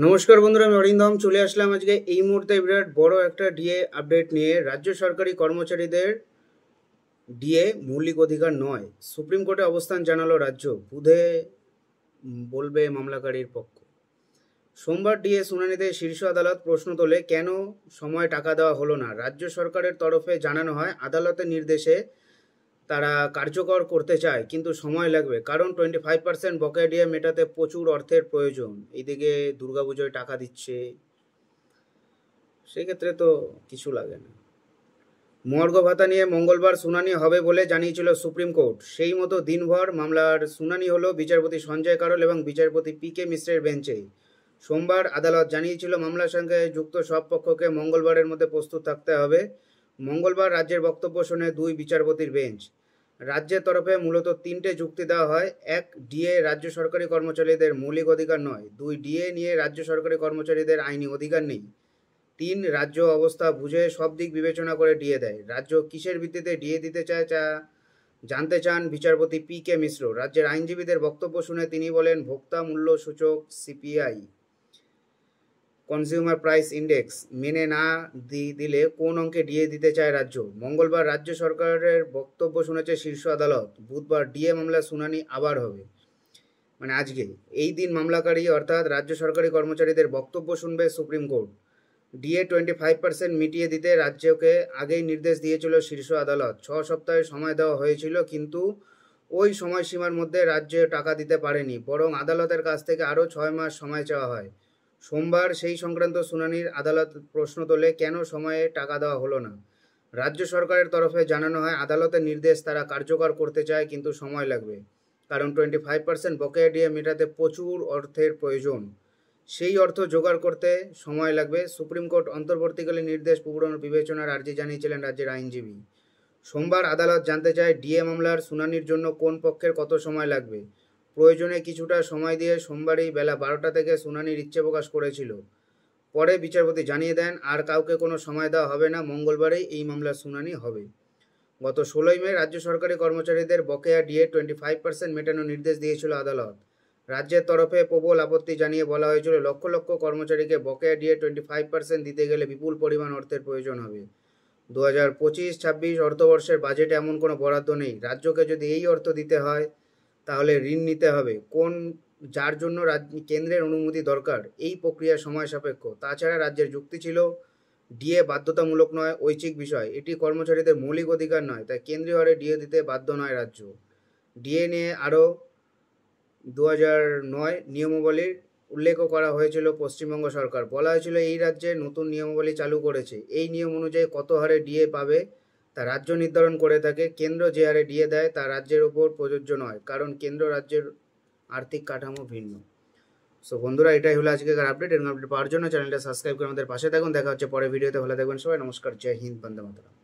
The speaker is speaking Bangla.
নমস্কার বন্ধুরা, আমি অরিন্দম চলে আসলাম আজকে এই মুহূর্তে বিরাট বড় একটা ডিএ আপডেট নিয়ে। রাজ্য সরকারি কর্মচারীদের ডিএ মৌলিক অধিকার নয়, সুপ্রিম কোর্টে অবস্থান জানালো রাজ্য। বুধে বলবে মামলাকারীর পক্ষ। সোমবার ডিএ শুনানিতে শীর্ষ আদালত প্রশ্ন তোলে, কেন সময় টাকা দেওয়া হলো না। রাজ্য সরকারের তরফে জানানো হয়, আদালতের নির্দেশে তারা কার্যকর করতে চায়, কিন্তু সময় লাগবে, কারণ 25% বকেয়া ডিএ মেটাতে প্রচুর অর্থের প্রয়োজন। এইদিকে দুর্গাপুজোয় টাকা দিচ্ছে, সেক্ষেত্রে তো কিছু লাগে না। মর্গ ভাতা নিয়ে মঙ্গলবার শুনানি হবে বলে জানিয়েছিল সুপ্রিম কোর্ট। সেই মতো দিনভর মামলার শুনানি হলো বিচারপতি সঞ্জয় কারোল এবং বিচারপতি পি.কে. মিশ্রের বেঞ্চে। সোমবার আদালত জানিয়েছিল, মামলার সঙ্গে যুক্ত সব পক্ষকে মঙ্গলবারের মধ্যে প্রস্তুত থাকতে হবে। মঙ্গলবার রাজ্যের বক্তব্য শোনে দুই বিচারপতির বেঞ্চ। রাজ্যের তরফে মূলত তিনটে যুক্তি দেওয়া হয়। এক, ডিএ রাজ্য সরকারি কর্মচারীদের মৌলিক অধিকার নয়। দুই, ডিএ নিয়ে রাজ্য সরকারি কর্মচারীদের আইনি অধিকার নেই। তিন, রাজ্য অবস্থা বুঝে সব দিক বিবেচনা করে ডিএ দেয়। রাজ্য কিসের ভিত্তিতে ডিএ দিতে চায় তা জানতে চান বিচারপতি পি.কে. মিশ্র। রাজ্যের আইনজীবীদের বক্তব্য শুনে তিনি বলেন, ভোক্তা মূল্য সূচক সিপিআই, কনজিউমার প্রাইস ইন্ডেক্স মেনে না দিলে কোন অঙ্কে ডিএ দিতে চায় রাজ্য। মঙ্গলবার রাজ্য সরকারের বক্তব্য শুনেছে শীর্ষ আদালত। বুধবার ডিএ মামলার শুনানি আবার হবে, মানে আজকে। এই দিন মামলাকারী অর্থাৎ রাজ্য সরকারি কর্মচারীদের বক্তব্য শুনবে সুপ্রিম কোর্ট। ডিএ 25% মিটিয়ে দিতে রাজ্যকে আগেই নির্দেশ দিয়েছিল শীর্ষ আদালত। 6 সপ্তাহের সময় দেওয়া হয়েছিল, কিন্তু ওই সময়সীমার মধ্যে রাজ্য টাকা দিতে পারেনি, বরং আদালতের কাছ থেকে আরও 6 মাস সময় চাওয়া হয়। সোমবার সেই সংক্রান্ত শুনানির আদালত প্রশ্ন তোলে, কেন সময়ে টাকা দেওয়া হলো না। রাজ্য সরকারের তরফে জানানো হয়, আদালতের নির্দেশ তারা কার্যকর করতে চায়, কিন্তু সময় লাগবে, কারণ 25% বকেয়া ডিএ মেটাতে প্রচুর অর্থের প্রয়োজন। সেই অর্থ জোগাড় করতে সময় লাগবে। সুপ্রিম কোর্ট অন্তর্বর্তীকালীন নির্দেশ পুনর্বিবেচনার আর্জি জানিয়েছিলেন রাজ্যের আইনজীবী। সোমবার আদালত জানতে চায়, ডিএ মামলার শুনানির জন্য কোন পক্ষের কত সময় লাগবে। প্রয়োজনে কিছুটা সময় দিয়ে সোমবারই বেলা 12টা থেকে শুনানির ইচ্ছে প্রকাশ করেছিল। পরে বিচারপতি জানিয়ে দেন, আর কাউকে কোনো সময় দেওয়া হবে না, মঙ্গলবারেই এই মামলার শুনানি হবে। গত 16ই মে রাজ্য সরকারি কর্মচারীদের বকেয়া ডিএ 25% মেটানোর নির্দেশ দিয়েছিল আদালত। রাজ্যের তরফে প্রবল আপত্তি জানিয়ে বলা হয়েছিল, লক্ষ লক্ষ কর্মচারীকে বকেয়া ডিএ 25% দিতে গেলে বিপুল পরিমাণ অর্থের প্রয়োজন হবে। 2025-26 অর্থবর্ষের বাজেটে এমন কোনো বরাদ্দ নেই। রাজ্যকে যদি এই অর্থ দিতে হয়, তাহলে ঋণ নিতে হবে, যার জন্য কেন্দ্রের অনুমতি দরকার। এই প্রক্রিয়া সময় সাপেক্ষ। তাছাড়া রাজ্যের যুক্তি ছিল, ডিএ বাধ্যতামূলক নয়, ঐচ্ছিক বিষয়। এটি কর্মচারীদের মৌলিক অধিকার নয়, তাই কেন্দ্রীয় হারে ডিএ দিতে বাধ্য নয় রাজ্য। ডিএ নিয়ে আরও 2009 নিয়মাবলীর উল্লেখও করা হয়েছিল পশ্চিমবঙ্গ সরকার। বলা হয়েছিল, এই রাজ্যে নতুন নিয়মাবলী চালু করেছে। এই নিয়ম অনুযায়ী কত হারে ডিএ পাবে তা রাজ্য নির্ধারণ করে থাকে। কেন্দ্র যে হারে ডিএ দেয় তা রাজ্যের ওপর প্রযোজ্য নয়, কারণ কেন্দ্র রাজ্যের আর্থিক কাঠামো ভিন্ন। সো বন্ধুরা, এটাই হলো আজকের আপডেট। এরকম আপডেট পাওয়ার জন্য চ্যানেলটা সাবস্ক্রাইব করে আমাদের পাশে থাকুন। দেখা হচ্ছে পরের ভিডিওতে। ভালো থাকবেন সবাই। নমস্কার, জয় হিন্দ, বন্দে মাতরম।